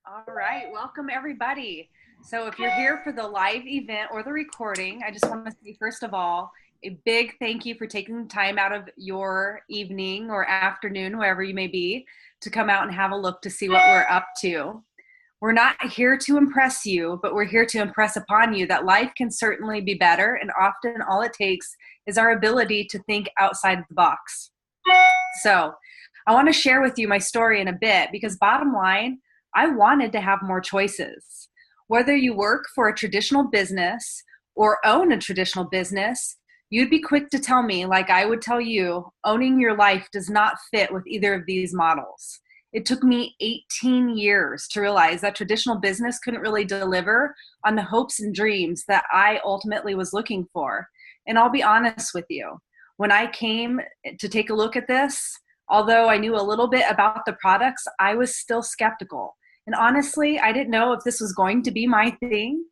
All right, welcome everybody. So if you're here for the live event or the recording, I just want to say first of all, a big thank you for taking time out of your evening or afternoon, wherever you may be, to come out and have a look to see what we're up to. We're not here to impress you, but we're here to impress upon you that life can certainly be better, and often all it takes is our ability to think outside of the box. So I want to share with you my story in a bit because bottom line, I wanted to have more choices. Whether you work for a traditional business or own a traditional business, you'd be quick to tell me, like I would tell you, owning your life does not fit with either of these models. It took me 18 years to realize that traditional business couldn't really deliver on the hopes and dreams that I ultimately was looking for. And I'll be honest with you, when I came to take a look at this, although I knew a little bit about the products, I was still skeptical. And honestly, I didn't know if this was going to be my thing,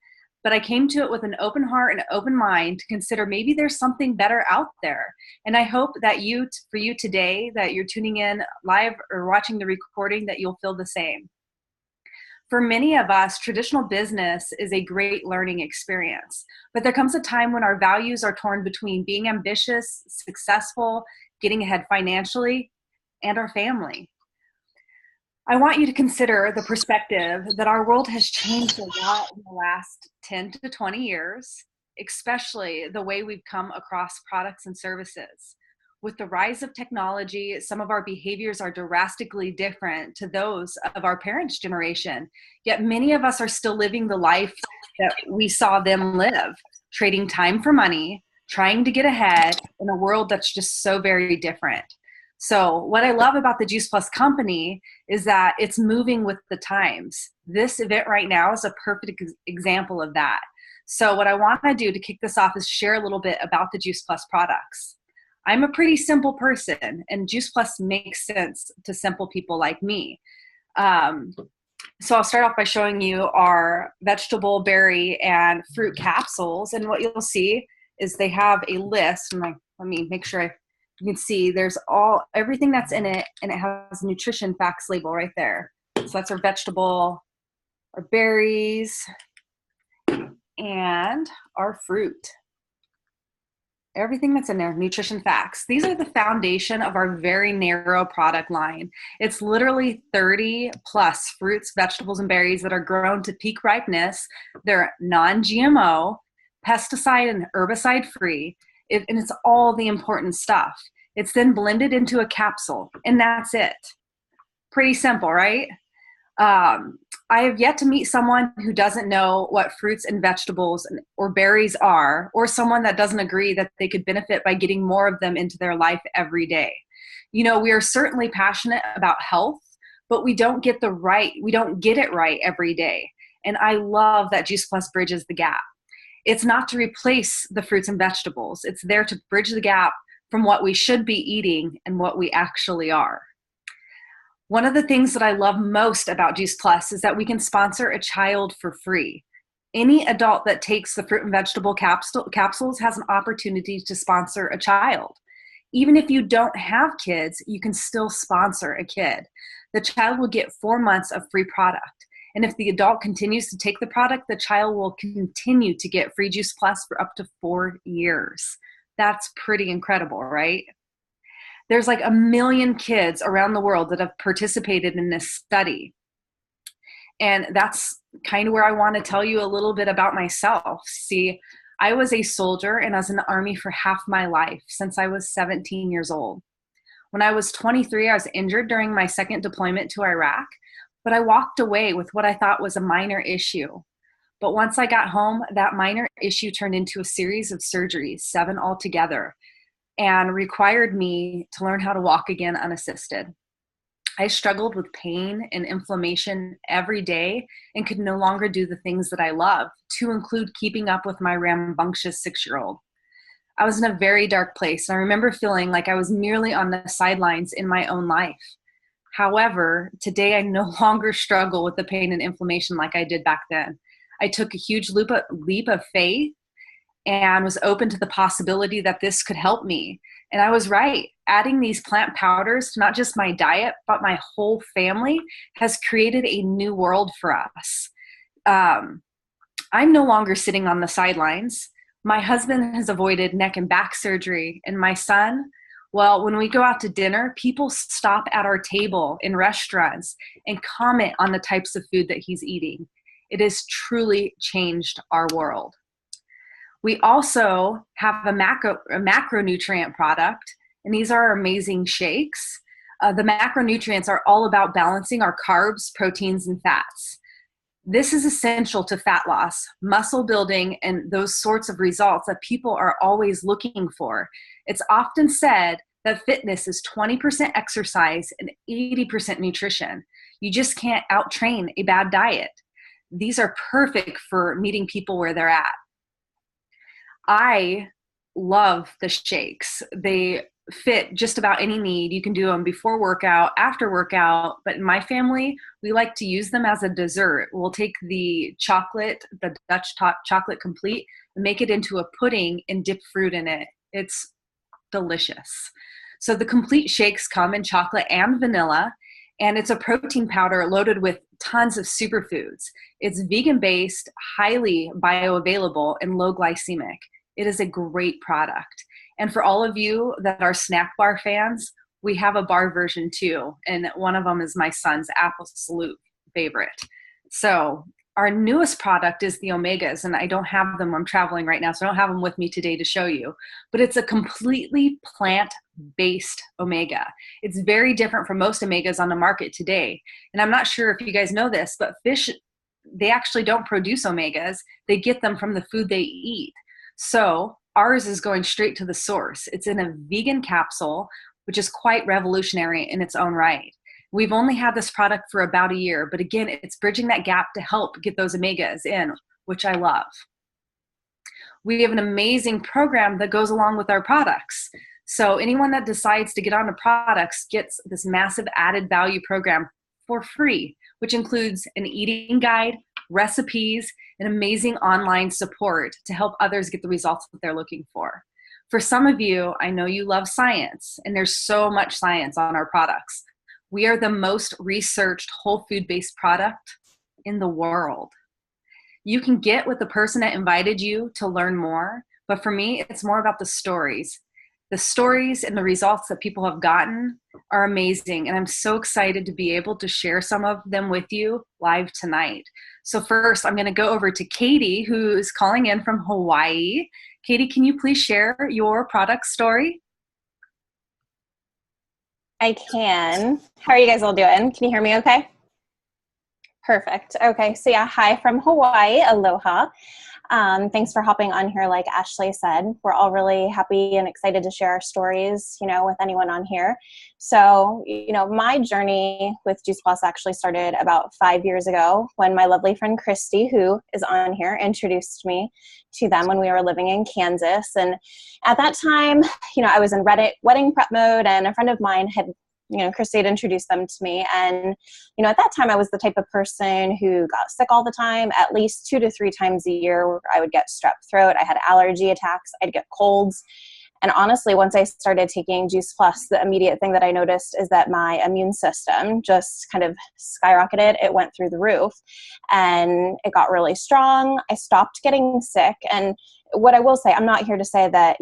but I came to it with an open heart and an open mind to consider maybe there's something better out there. And I hope that for you today, that you're tuning in live or watching the recording, that you'll feel the same. For many of us, traditional business is a great learning experience, but there comes a time when our values are torn between being ambitious, successful, getting ahead financially, and our family. I want you to consider the perspective that our world has changed a lot in the last 10 to 20 years, especially the way we've come across products and services. With the rise of technology, some of our behaviors are drastically different to those of our parents' generation, yet many of us are still living the life that we saw them live, trading time for money, trying to get ahead in a world that's just so very different. So what I love about the Juice Plus company is that it's moving with the times. This event right now is a perfect example of that. So what I want to do to kick this off is share a little bit about the Juice Plus products. I'm a pretty simple person, and Juice Plus makes sense to simple people like me. So I'll start off by showing you our vegetable, berry, and fruit capsules. And what you'll see is they have a list. And let me make sure you can see there's everything that's in it, and it has nutrition facts label right there. So that's our vegetable, our berries, and our fruit. Everything that's in there, nutrition facts. These are the foundation of our very narrow product line. It's literally 30 plus fruits, vegetables, and berries that are grown to peak ripeness. They're non-GMO, pesticide and herbicide free, and it's all the important stuff. It's then blended into a capsule, and that's it. Pretty simple, right? I have yet to meet someone who doesn't know what fruits and vegetables or berries are, or someone that doesn't agree that they could benefit by getting more of them into their life every day. You know, we are certainly passionate about health, but we don't get it right every day. And I love that Juice Plus bridges the gap. It's not to replace the fruits and vegetables. It's there to bridge the gap from what we should be eating and what we actually are. One of the things that I love most about Juice Plus is that we can sponsor a child for free. Any adult that takes the fruit and vegetable capsules has an opportunity to sponsor a child. Even if you don't have kids, you can still sponsor a kid. The child will get 4 months of free product. And if the adult continues to take the product, the child will continue to get free Juice Plus for up to 4 years. That's pretty incredible, right? There's like 1 million kids around the world that have participated in this study. And that's kind of where I want to tell you a little bit about myself. See, I was a soldier and I was in the Army for half my life since I was 17 years old. When I was 23, I was injured during my second deployment to Iraq, but I walked away with what I thought was a minor issue. But once I got home, that minor issue turned into a series of surgeries, 7 altogether, and required me to learn how to walk again unassisted. I struggled with pain and inflammation every day and could no longer do the things that I love, to include keeping up with my rambunctious 6-year-old. I was in a very dark place, and I remember feeling like I was merely on the sidelines in my own life. However, today I no longer struggle with the pain and inflammation like I did back then. I took a huge leap of faith and was open to the possibility that this could help me. And I was right. Adding these plant powders to not just my diet, but my whole family has created a new world for us. I'm no longer sitting on the sidelines. My husband has avoided neck and back surgery, and my son, well, when we go out to dinner, people stop at our table in restaurants and comment on the types of food that he's eating. It has truly changed our world. We also have a macronutrient product, and these are amazing shakes. The macronutrients are all about balancing our carbs, proteins, and fats. This is essential to fat loss, muscle building, and those sorts of results that people are always looking for. It's often said that fitness is 20% exercise and 80% nutrition. You just can't out-train a bad diet. These are perfect for meeting people where they're at. I love the shakes. They fit just about any need. You can do them before workout, after workout, but in my family, we like to use them as a dessert. We'll take the chocolate, the Dutch chocolate complete, and make it into a pudding and dip fruit in it. It's delicious. So the complete shakes come in chocolate and vanilla, and it's a protein powder loaded with tons of superfoods. It's vegan-based, highly bioavailable, and low glycemic. It is a great product. And for all of you that are snack bar fans, we have a bar version too. And one of them is my son's absolute favorite. So our newest product is the Omegas, and I don't have them. I'm traveling right now, so I don't have them with me today to show you. But it's a completely plant-based Omega. It's very different from most Omegas on the market today. And I'm not sure if you guys know this, but fish, they actually don't produce Omegas. They get them from the food they eat. So ours is going straight to the source. It's in a vegan capsule, which is quite revolutionary in its own right. We've only had this product for about a year, but again, it's bridging that gap to help get those omegas in, which I love. We have an amazing program that goes along with our products. So anyone that decides to get on the products gets this massive added value program for free, which includes an eating guide, recipes, and amazing online support to help others get the results that they're looking for. For some of you, I know you love science, and there's so much science on our products. We are the most researched whole food-based product in the world. You can get with the person that invited you to learn more, but for me, it's more about the stories. The stories and the results that people have gotten are amazing, and I'm so excited to be able to share some of them with you live tonight. So first, I'm going to go over to Katie, who is calling in from Hawaii. Katie, can you please share your product story? I can. How are you guys all doing? Can you hear me okay? Perfect. Okay. So yeah, hi from Hawaii. Aloha. Thanks for hopping on here. Like Ashley said, we're all really happy and excited to share our stories, with anyone on here. So, my journey with Juice Plus actually started about 5 years ago when my lovely friend Christy, who is on here, introduced me to them when we were living in Kansas. And at that time, I was in wedding prep mode, and a friend of mine had Christy had introduced them to me. And, at that time I was the type of person who got sick all the time, at least 2 to 3 times a year. I would get strep throat. I had allergy attacks. I'd get colds. And honestly, once I started taking Juice Plus, the immediate thing that I noticed is that my immune system just kind of skyrocketed. It went through the roof and it got really strong. I stopped getting sick. And what I will say, I'm not here to say that,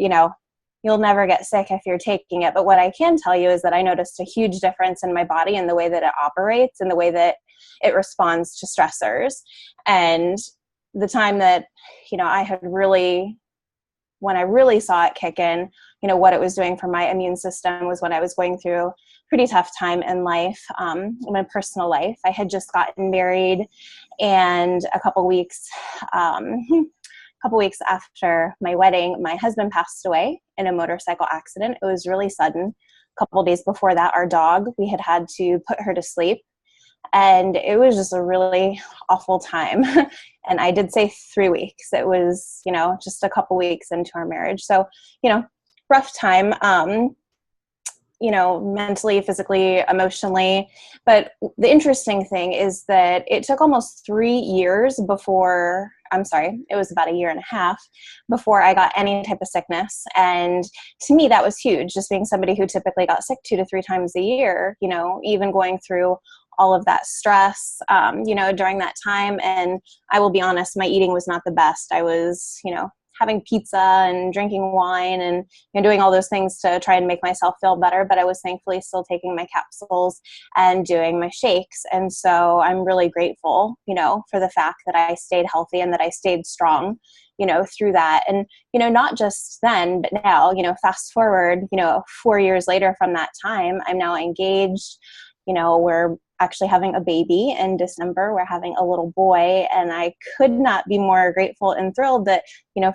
you'll never get sick if you're taking it. But what I can tell you is that I noticed a huge difference in my body and the way that it operates and the way that it responds to stressors. And the time that, I had really, when I really saw it kick in, what it was doing for my immune system was when I was going through a pretty tough time in life, in my personal life. I had just gotten married, and a couple weeks after my wedding, my husband passed away in a motorcycle accident. It was really sudden. A couple days before that, our dog, we had to put her to sleep. And it was just a really awful time. And I did say 3 weeks. It was, just a couple weeks into our marriage. So, rough time, mentally, physically, emotionally. But the interesting thing is that it took almost 3 years before I'm sorry, it was about a year and a half before I got any type of sickness. And to me, that was huge, just being somebody who typically got sick 2 to 3 times a year, even going through all of that stress, during that time. And I will be honest, my eating was not the best. I was, having pizza and drinking wine and doing all those things to try and make myself feel better. But I was thankfully still taking my capsules and doing my shakes. And so I'm really grateful, for the fact that I stayed healthy and that I stayed strong, through that. And, not just then, but now, fast forward, 4 years later from that time, I'm now engaged. We're actually having a baby in December. We're having a little boy, and I could not be more grateful and thrilled that,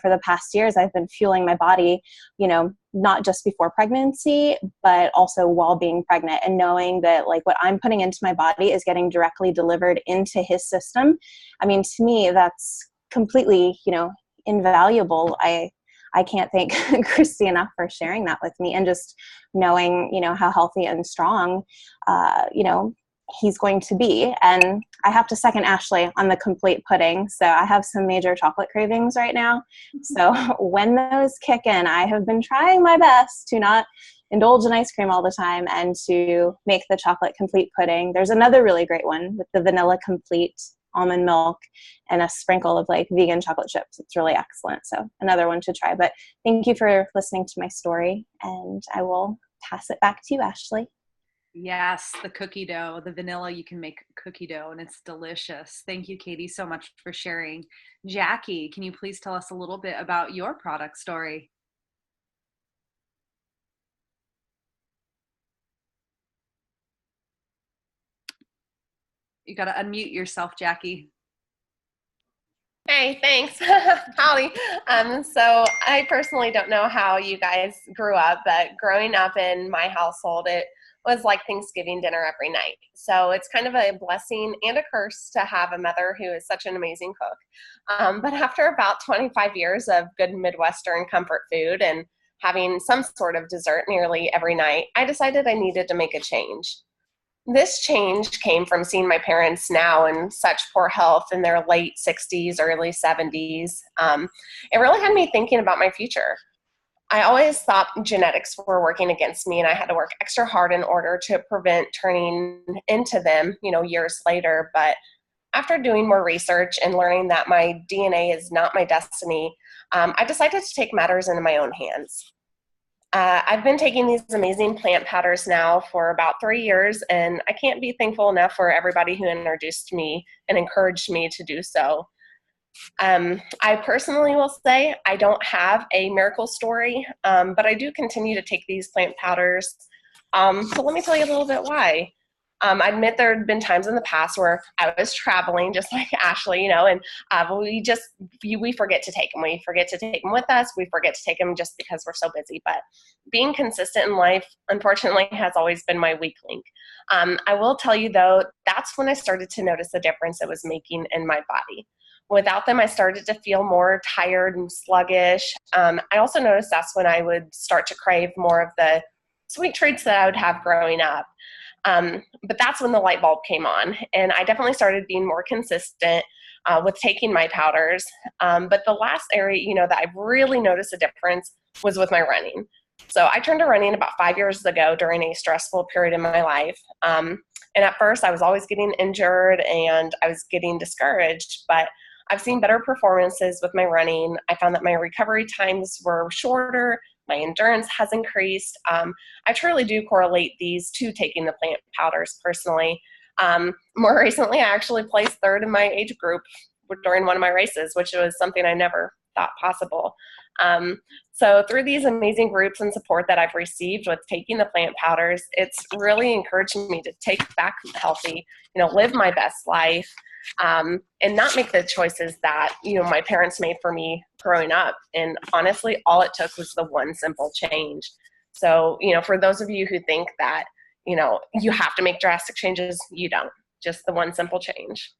for the past years, I've been fueling my body, not just before pregnancy, but also while being pregnant, and knowing that like what I'm putting into my body is getting directly delivered into his system. I mean, to me, that's completely, invaluable. I can't thank Christy enough for sharing that with me, and just knowing, how healthy and strong, he's going to be. And I have to second Ashley on the complete pudding. So I have some major chocolate cravings right now. So when those kick in, I have been trying my best to not indulge in ice cream all the time and to make the chocolate complete pudding. There's another really great one with the vanilla complete almond milk and a sprinkle of like vegan chocolate chips. It's really excellent. So another one to try. But thank you for listening to my story, and I will pass it back to you, Ashley. Yes, the cookie dough, the vanilla, you can make cookie dough and it's delicious. Thank you, Katie, so much for sharing. Jacky, can you please tell us a little bit about your product story? You got to unmute yourself, Jacky. Hey, thanks. Howdy. So I personally don't know how you guys grew up, but growing up in my household, it was like Thanksgiving dinner every night. So it's kind of a blessing and a curse to have a mother who is such an amazing cook. But after about 25 years of good Midwestern comfort food and having some sort of dessert nearly every night, I decided I needed to make a change. This change came from seeing my parents now in such poor health in their late 60s, early 70s. It really had me thinking about my future. I always thought genetics were working against me, and I had to work extra hard in order to prevent turning into them, years later. But after doing more research and learning that my DNA is not my destiny, I decided to take matters into my own hands. I've been taking these amazing plant powders now for about 3 years, and I can't be thankful enough for everybody who introduced me and encouraged me to do so. I personally will say I don't have a miracle story, but I do continue to take these plant powders. So let me tell you a little bit why. I admit there had been times in the past where I was traveling, just like Ashley, and we forget to take them. We forget to take them with us. We forget to take them just because we're so busy. But being consistent in life, unfortunately, has always been my weak link. I will tell you, though, that's when I started to notice the difference it was making in my body. Without them, I started to feel more tired and sluggish. I also noticed that's when I would start to crave more of the sweet treats that I would have growing up. But that's when the light bulb came on, and I definitely started being more consistent with taking my powders. But the last area, that I really noticed a difference was with my running. So I turned to running about 5 years ago during a stressful period in my life. And at first I was always getting injured and I was getting discouraged, but I've seen better performances with my running. I found that my recovery times were shorter. My endurance has increased. I truly do correlate these to taking the plant powders personally. More recently, I actually placed third in my age group during one of my races, which was something I never thought possible. So through these amazing groups and support that I've received with taking the plant powders, it's really encouraging me to take back healthy, live my best life, and not make the choices that, my parents made for me growing up. And honestly, all it took was the one simple change. So, for those of you who think that, you have to make drastic changes, you don't. Just the one simple change.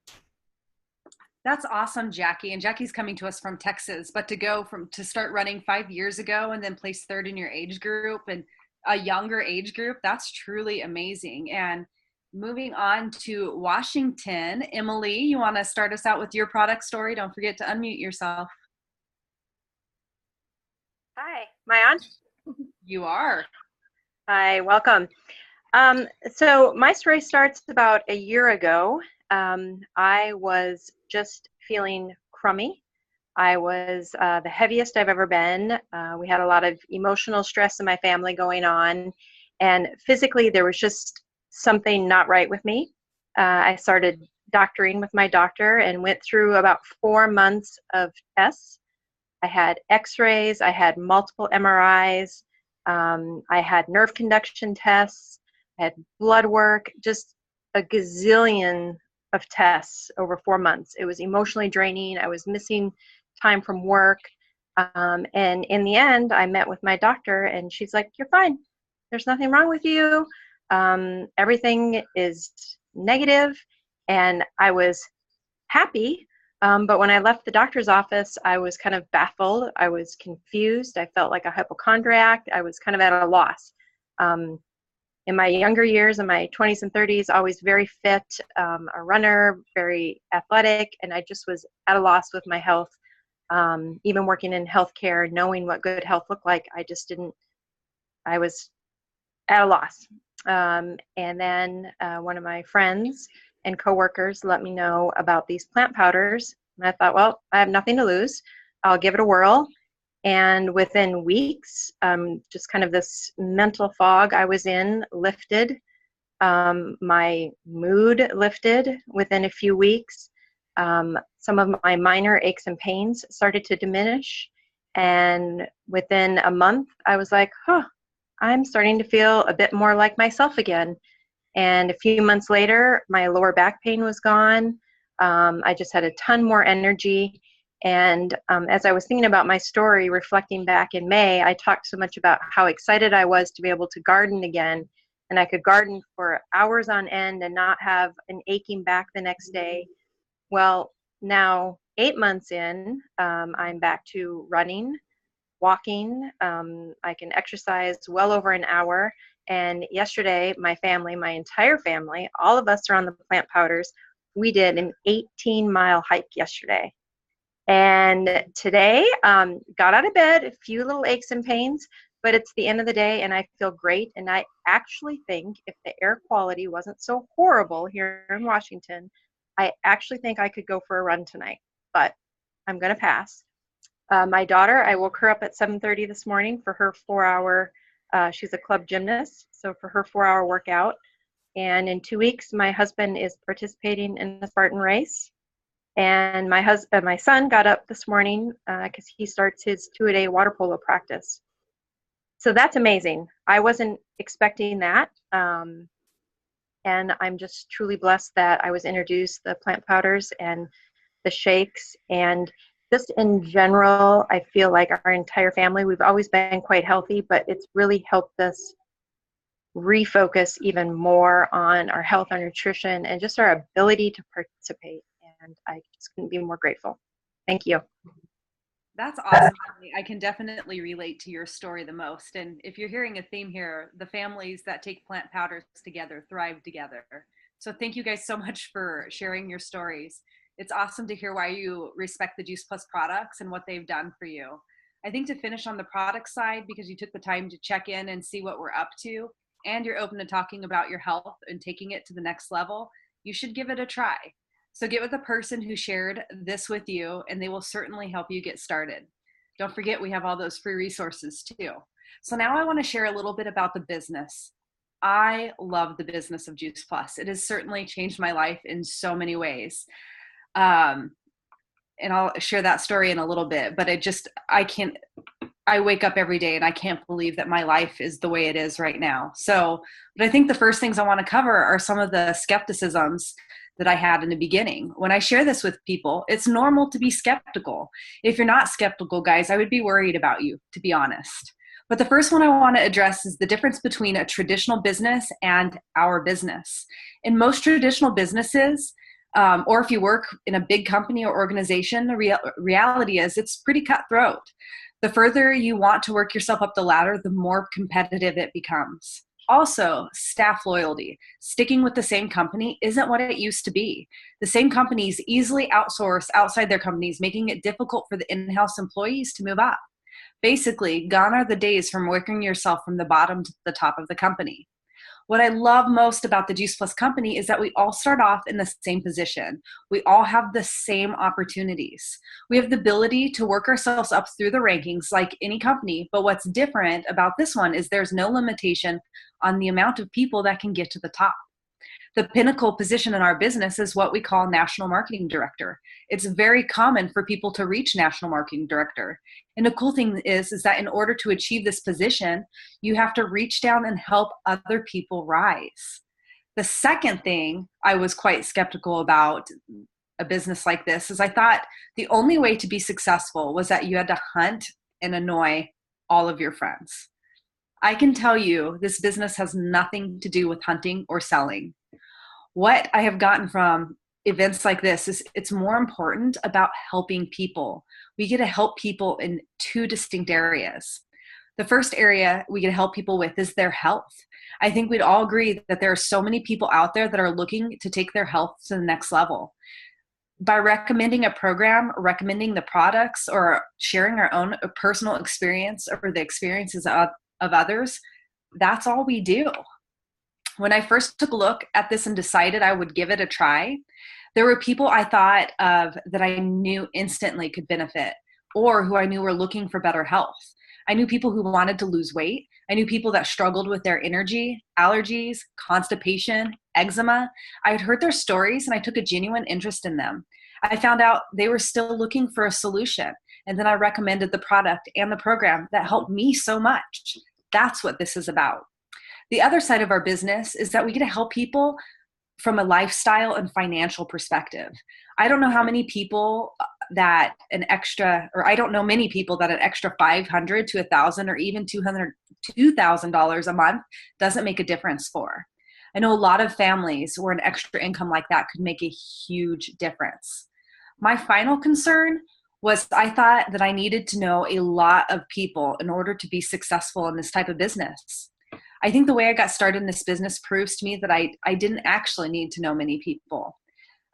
That's awesome, Jacky. And Jacky's coming to us from Texas, but to start running 5 years ago and then place third in your age group and a younger age group, that's truly amazing. And moving on to Washington. Emily, you want to start us out with your product story? Don't forget to unmute yourself. Hi, am I on? You are. Hi, welcome. So my story starts about a year ago. I was just feeling crummy. I was the heaviest I've ever been. We had a lot of emotional stress in my family going on, and physically there was just something not right with me. I started doctoring with my doctor and went through about 4 months of tests. I had x-rays, I had multiple MRIs, I had nerve conduction tests, I had blood work, just a gazillion of tests over 4 months. It was emotionally draining. I was missing time from work. And in the end, I met with my doctor and she's like, "You're fine. There's nothing wrong with you. Everything is negative." And I was happy. But when I left the doctor's office, I was kind of baffled. I was confused. I felt like a hypochondriac. I was kind of at a loss. In my younger years, in my 20s and 30s, always very fit, a runner, very athletic, and I just was at a loss with my health. Even working in healthcare, knowing what good health looked like, I was at a loss. And then one of my friends and coworkers let me know about these plant powders. And I thought, well, I have nothing to lose. I'll give it a whirl. And within weeks, just kind of this mental fog I was in lifted. My mood lifted within a few weeks. Some of my minor aches and pains started to diminish. And within a month, I was like, I'm starting to feel a bit more like myself again. And a few months later, my lower back pain was gone. I just had a ton more energy. And as I was thinking about my story, reflecting back in May, I talked so much about how excited I was to be able to garden again. And I could garden for hours on end and not have an aching back the next day. Well, now 8 months in, I'm back to running, walking. I can exercise well over an hour. And yesterday, my family, my entire family, all of us are on the plant powders. We did an 18-mile hike yesterday. And today, got out of bed, a few little aches and pains, but it's the end of the day and I feel great. And I actually think if the air quality wasn't so horrible here in Washington, I actually think I could go for a run tonight, but I'm going to pass. My daughter, I woke her up at 7:30 this morning for her 4-hour, she's a club gymnast, so for her 4-hour workout. And in 2 weeks, my husband is participating in the Spartan race. And my son got up this morning because he starts his 2-a-day water polo practice. So that's amazing. I wasn't expecting that. And I'm just truly blessed that I was introduced the plant powders and the shakes. And just in general, I feel like our entire family, we've always been quite healthy, but it's really helped us refocus even more on our health, our nutrition, and just our ability to participate. And I just couldn't be more grateful. Thank you. That's awesome. I can definitely relate to your story the most. And if you're hearing a theme here, the families that take plant powders together thrive together. So thank you guys so much for sharing your stories. It's awesome to hear why you respect the Juice Plus products and what they've done for you. I think to finish on the product side, because you took the time to check in and see what we're up to, and you're open to talking about your health and taking it to the next level, you should give it a try. So get with the person who shared this with you, and they will certainly help you get started. Don't forget, we have all those free resources too. So now I want to share a little bit about the business. I love the business of Juice Plus. It has certainly changed my life in so many ways. And I'll share that story in a little bit, but I wake up every day and I can't believe that my life is the way it is right now. So, but I think the first things I want to cover are some of the skepticisms that I had in the beginning. When I share this with people, it's normal to be skeptical. If you're not skeptical, guys, I would be worried about you, to be honest. But the first one I want to address is the difference between a traditional business and our business. In most traditional businesses, or if you work in a big company or organization, the reality is it's pretty cutthroat. The further you want to work yourself up the ladder, the more competitive it becomes. Also, staff loyalty. Sticking with the same company isn't what it used to be. The same companies easily outsource outside their companies, making it difficult for the in-house employees to move up. Basically, gone are the days from working yourself from the bottom to the top of the company. What I love most about the Juice Plus company is that we all start off in the same position. We all have the same opportunities. We have the ability to work ourselves up through the rankings like any company, but what's different about this one is there's no limitation on the amount of people that can get to the top. The pinnacle position in our business is what we call National Marketing Director. It's very common for people to reach National Marketing Director. And the cool thing is that in order to achieve this position, you have to reach down and help other people rise. The second thing I was quite skeptical about a business like this is I thought the only way to be successful was that you had to hunt and annoy all of your friends. I can tell you this business has nothing to do with hunting or selling. What I have gotten from events like this is it's more important about helping people. We get to help people in two distinct areas. The first area we get to help people with is their health. I think we'd all agree that there are so many people out there that are looking to take their health to the next level. By recommending a program, recommending the products, or sharing our own personal experience or the experiences of others, that's all we do. When I first took a look at this and decided I would give it a try, there were people I thought of that I knew instantly could benefit, or who I knew were looking for better health. I knew people who wanted to lose weight. I knew people that struggled with their energy, allergies, constipation, eczema. I had heard their stories and I took a genuine interest in them. I found out they were still looking for a solution. And then I recommended the product and the program that helped me so much. That's what this is about. The other side of our business is that we get to help people from a lifestyle and financial perspective. I don't know how many people that an extra $500 to $1,000 or even $2,000 a month doesn't make a difference for. I know a lot of families where an extra income like that could make a huge difference. My final concern was I thought that I needed to know a lot of people in order to be successful in this type of business. I think the way I got started in this business proves to me that I didn't actually need to know many people.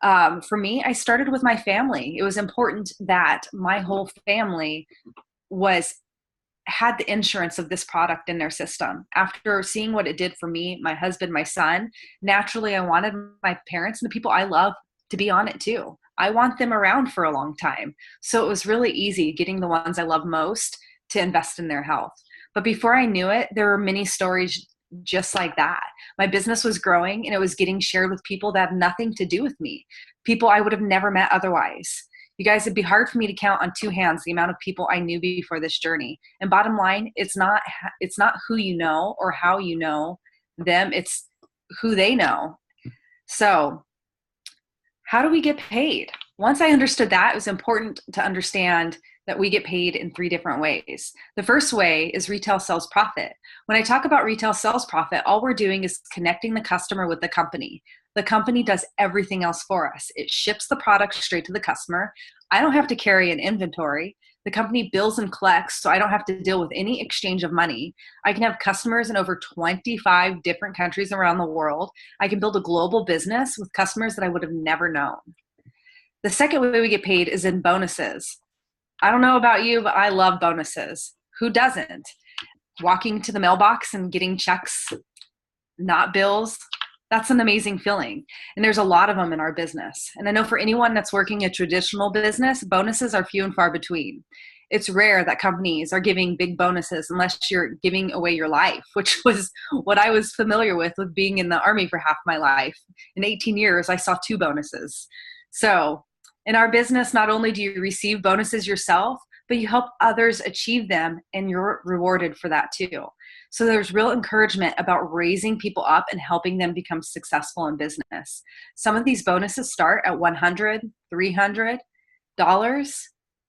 For me, I started with my family. It was important that my whole family had the insurance of this product in their system. After seeing what it did for me, my husband, my son, naturally I wanted my parents and the people I love to be on it too. I want them around for a long time. So it was really easy getting the ones I love most to invest in their health. But before I knew it, there were many stories just like that. My business was growing and it was getting shared with people that had nothing to do with me, people I would have never met otherwise. You guys, it'd be hard for me to count on two hands the amount of people I knew before this journey. And bottom line, it's not who you know or how you know them, it's who they know. So how do we get paid? Once I understood that, it was important to understand that we get paid in 3 different ways. The first way is retail sales profit. When I talk about retail sales profit, all we're doing is connecting the customer with the company. The company does everything else for us. It ships the product straight to the customer. I don't have to carry an inventory. The company bills and collects, so I don't have to deal with any exchange of money. I can have customers in over 25 different countries around the world. I can build a global business with customers that I would have never known. The second way we get paid is in bonuses. I don't know about you, but I love bonuses. Who doesn't? Walking to the mailbox and getting checks, not bills, that's an amazing feeling. And there's a lot of them in our business. And I know for anyone that's working a traditional business, bonuses are few and far between. It's rare that companies are giving big bonuses unless you're giving away your life, which was what I was familiar with being in the Army for half my life. In 18 years, I saw 2 bonuses. So in our business, not only do you receive bonuses yourself, but you help others achieve them and you're rewarded for that too. So there's real encouragement about raising people up and helping them become successful in business. Some of these bonuses start at $100, $300.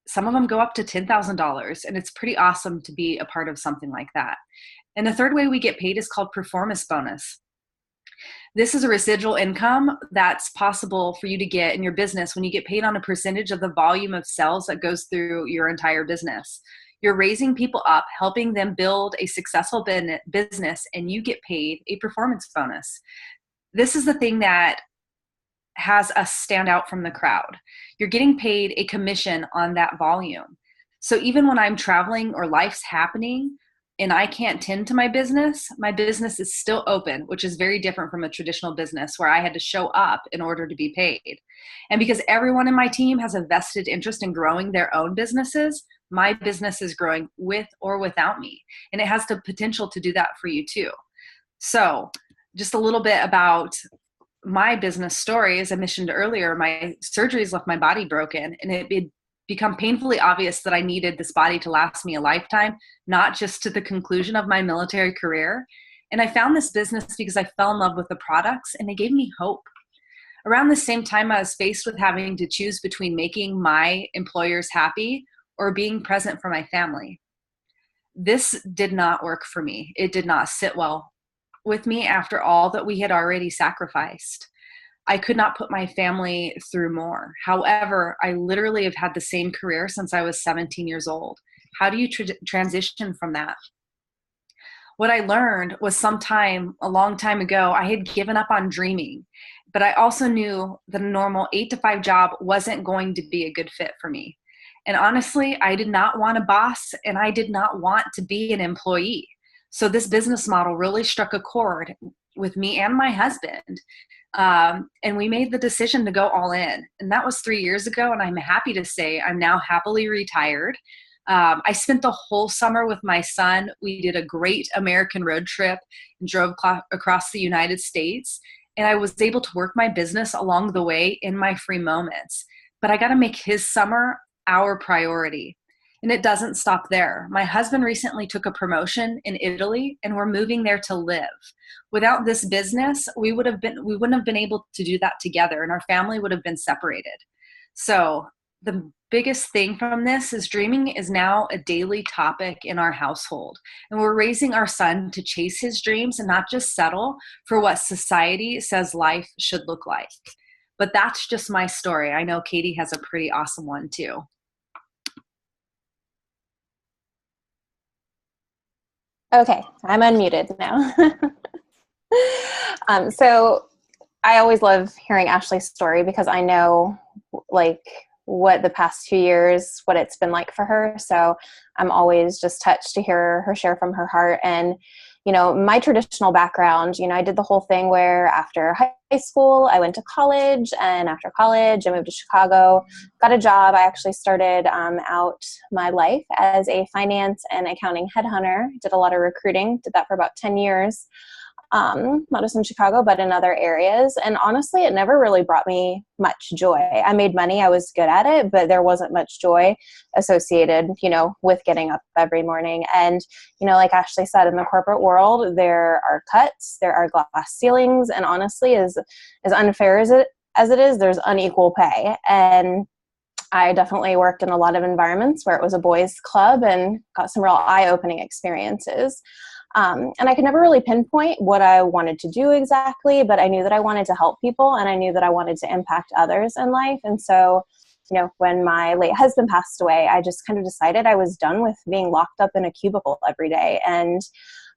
Some of them go up to $10,000, and it's pretty awesome to be a part of something like that. And the third way we get paid is called performance bonus. This is a residual income that's possible for you to get in your business when you get paid on a percentage of the volume of sales that goes through your entire business. You're raising people up, helping them build a successful business, and you get paid a performance bonus. This is the thing that has us stand out from the crowd. You're getting paid a commission on that volume. So even when I'm traveling or life's happening and I can't tend to my business is still open, which is very different from a traditional business where I had to show up in order to be paid. And because everyone in my team has a vested interest in growing their own businesses, my business is growing with or without me. And it has the potential to do that for you too. So just a little bit about my business story. As I mentioned earlier, my surgeries left my body broken, and it become painfully obvious that I needed this body to last me a lifetime, not just to the conclusion of my military career. And I found this business because I fell in love with the products, and they gave me hope. Around the same time, I was faced with having to choose between making my employers happy or being present for my family. This did not work for me. It did not sit well with me after all that we had already sacrificed. I could not put my family through more. However, I literally have had the same career since I was 17 years old. How do you transition from that? What I learned was a long time ago, I had given up on dreaming, but I also knew that a normal 8-to-5 job wasn't going to be a good fit for me. And honestly, I did not want a boss, and I did not want to be an employee. So this business model really struck a chord with me and my husband. And we made the decision to go all in. And that was 3 years ago. And I'm happy to say I'm now happily retired. I spent the whole summer with my son. We did a great American road trip and drove across the United States. And I was able to work my business along the way in my free moments. But I got to make his summer our priority. And it doesn't stop there. My husband recently took a promotion in Italy, and we're moving there to live. Without this business, we wouldn't have been able to do that together, and our family would have been separated. So the biggest thing from this is dreaming is now a daily topic in our household. And we're raising our son to chase his dreams and not just settle for what society says life should look like. But that's just my story. I know Katie has a pretty awesome one too. Okay, I'm unmuted now. So I always love hearing Ashley's story because I know like what the past 2 years, what it's been like for her. So I'm always just touched to hear her share from her heart. And, you know, my traditional background, you know, I did the whole thing where after high school, I went to college, and after college, I moved to Chicago, got a job. I actually started out my life as a finance and accounting headhunter, did a lot of recruiting, did that for about 10 years. Not just in Chicago, but in other areas. And honestly, it never really brought me much joy. I made money, I was good at it, but there wasn't much joy associated, you know, with getting up every morning. And, you know, like Ashley said, in the corporate world, there are cuts, there are glass ceilings, and honestly, as unfair as it is, there's unequal pay. And I definitely worked in a lot of environments where it was a boys' club and got some real eye-opening experiences. And I could never really pinpoint what I wanted to do exactly, but I knew that I wanted to help people, and I knew that I wanted to impact others in life. And so, you know, when my late husband passed away, I just kind of decided I was done with being locked up in a cubicle every day. And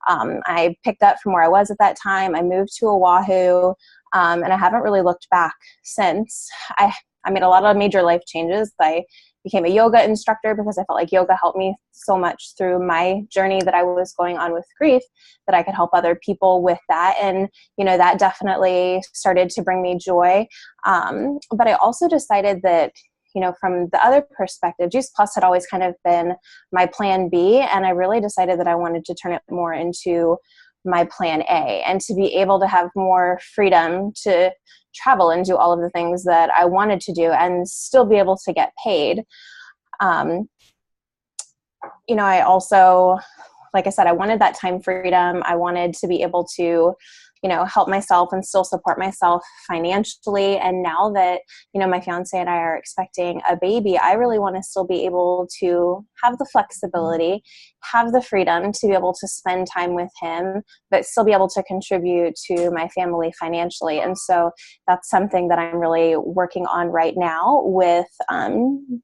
I picked up from where I was at that time. I moved to Oahu, and I haven't really looked back since. I made a lot of major life changes. I became a yoga instructor because I felt like yoga helped me so much through my journey that I was going on with grief, that I could help other people with that. And, you know, that definitely started to bring me joy. But I also decided that, you know, from the other perspective, Juice Plus had always kind of been my plan B. And I really decided that I wanted to turn it more into my plan A, and to be able to have more freedom to travel and do all of the things that I wanted to do and still be able to get paid. You know, I also, like I said, I wanted that time freedom. I wanted to be able to help myself and still support myself financially. And now that, my fiance and I are expecting a baby, I really want to still be able to have the flexibility, have the freedom to be able to spend time with him, but still be able to contribute to my family financially. And so that's something that I'm really working on right now with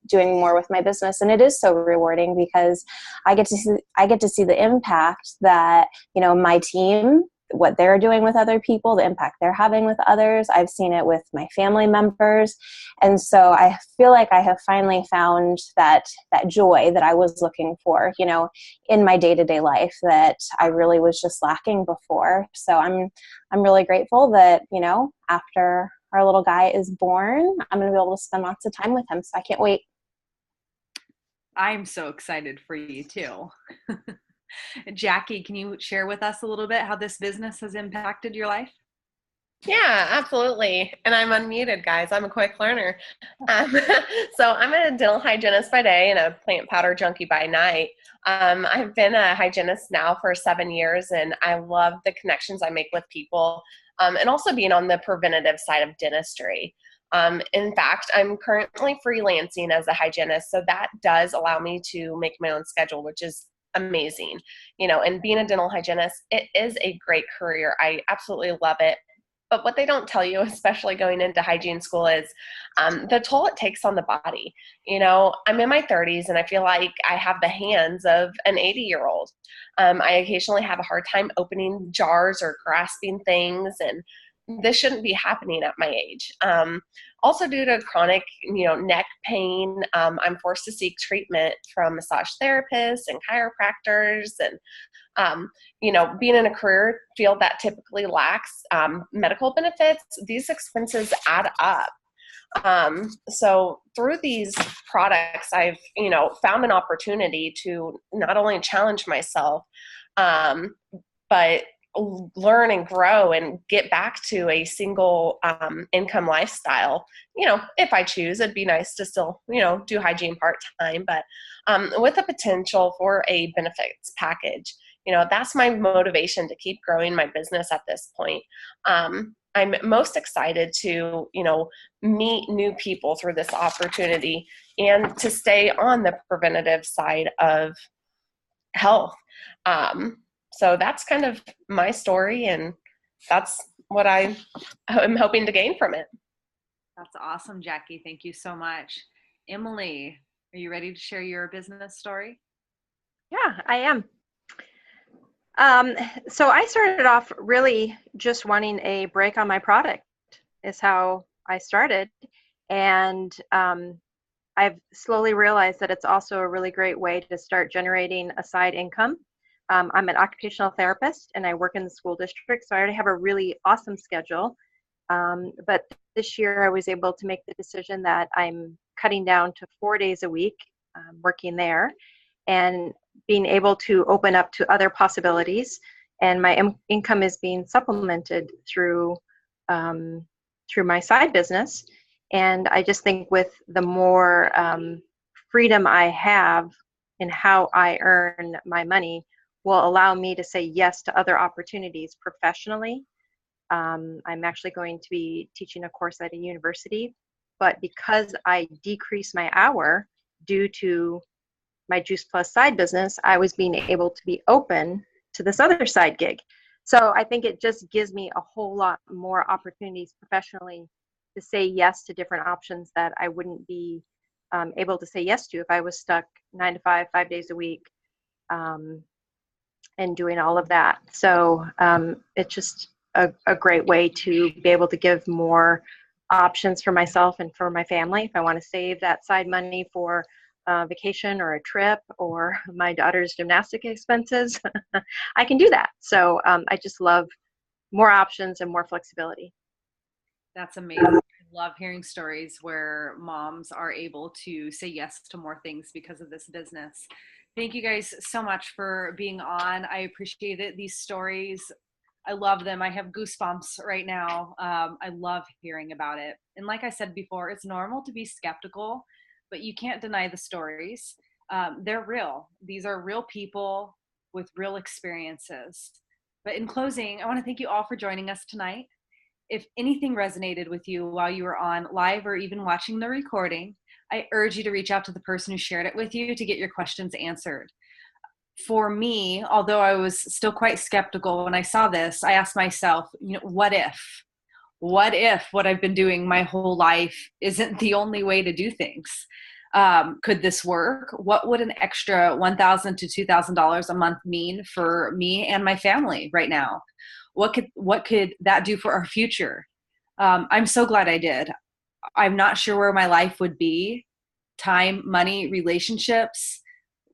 doing more with my business. And it is so rewarding because I get to see the impact that, my team, what they're doing with other people, the impact they're having with others. I've seen it with my family members. And so I feel like I have finally found that joy that I was looking for, in my day-to-day life that I really was just lacking before. So I'm really grateful that, after our little guy is born, I'm going to be able to spend lots of time with him. So I can't wait. I'm so excited for you too. Jacky, can you share with us a little bit how this business has impacted your life? Yeah, absolutely. And I'm unmuted, guys. I'm a quick learner. So I'm a dental hygienist by day and a plant powder junkie by night. I've been a hygienist now for 7 years, and I love the connections I make with people, and also being on the preventative side of dentistry. In fact, I'm currently freelancing as a hygienist, so that does allow me to make my own schedule, which is amazing. And being a dental hygienist, it is a great career. I absolutely love it. But what they don't tell you, especially going into hygiene school, is the toll it takes on the body. I'm in my 30s and I feel like I have the hands of an 80-year-old. I occasionally have a hard time opening jars or grasping things, and this shouldn't be happening at my age. Also, due to chronic, neck pain, I'm forced to seek treatment from massage therapists and chiropractors, and being in a career field that typically lacks medical benefits, these expenses add up. So through these products, I've, found an opportunity to not only challenge myself, but learn and grow and get back to a single income lifestyle. If I choose, it'd be nice to still, do hygiene part-time, but with the potential for a benefits package. That's my motivation to keep growing my business at this point. I'm most excited to, meet new people through this opportunity and to stay on the preventative side of health. So that's kind of my story, and that's what I am hoping to gain from it. That's awesome, Jacky. Thank you so much. Emily, are you ready to share your business story? Yeah, I am. So I started off really just wanting a break on my product is how I started. And I've slowly realized that it's also a really great way to start generating a side income. I'm an occupational therapist and I work in the school district, so I already have a really awesome schedule. But this year I was able to make the decision that I'm cutting down to 4 days a week working there, and being able to open up to other possibilities. And my income is being supplemented through my side business. And I just think with the more freedom I have in how I earn my money will allow me to say yes to other opportunities professionally. I'm actually going to be teaching a course at a university, but because I decreased my hour due to my Juice Plus side business, I was being able to be open to this other side gig. So I think it just gives me a whole lot more opportunities professionally to say yes to different options that I wouldn't be able to say yes to if I was stuck 9 to 5, 5 days a week, and doing all of that. So it's just a great way to be able to give more options for myself and for my family. If I want to save that side money for a vacation or a trip or my daughter's gymnastic expenses, I can do that. So I just love more options and more flexibility. That's amazing. I love hearing stories where moms are able to say yes to more things because of this business. Thank you guys so much for being on. I appreciate it. These stories, I love them. I have goosebumps right now. I love hearing about it. And like I said before, it's normal to be skeptical, but you can't deny the stories. They're real. These are real people with real experiences. But in closing, I want to thank you all for joining us tonight. If anything resonated with you while you were on live or even watching the recording, I urge you to reach out to the person who shared it with you to get your questions answered. For me, although I was still quite skeptical when I saw this, I asked myself, what if? What if what I've been doing my whole life isn't the only way to do things? Could this work? What would an extra $1,000 to $2,000 a month mean for me and my family right now? What could that do for our future? I'm so glad I did. I'm not sure where my life would be. Time, money, relationships,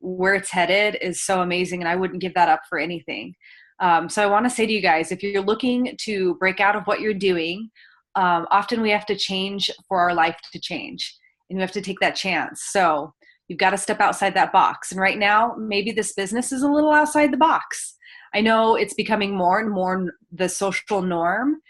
where it's headed is so amazing, and I wouldn't give that up for anything. So I want to say to you guys, if you're looking to break out of what you're doing, often we have to change for our life to change, and we have to take that chance. So you've got to step outside that box. And right now, maybe this business is a little outside the box. I know it's becoming more and more the social norm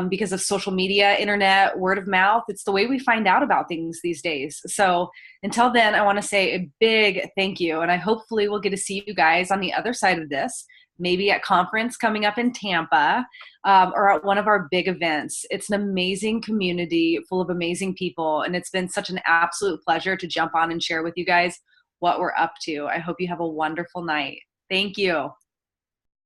because of social media, internet, word of mouth. It's the way we find out about things these days. So until then, I want to say a big thank you. And I hopefully will get to see you guys on the other side of this, maybe at conference coming up in Tampa or at one of our big events. It's an amazing community full of amazing people. And it's been such an absolute pleasure to jump on and share with you guys what we're up to. I hope you have a wonderful night. Thank you.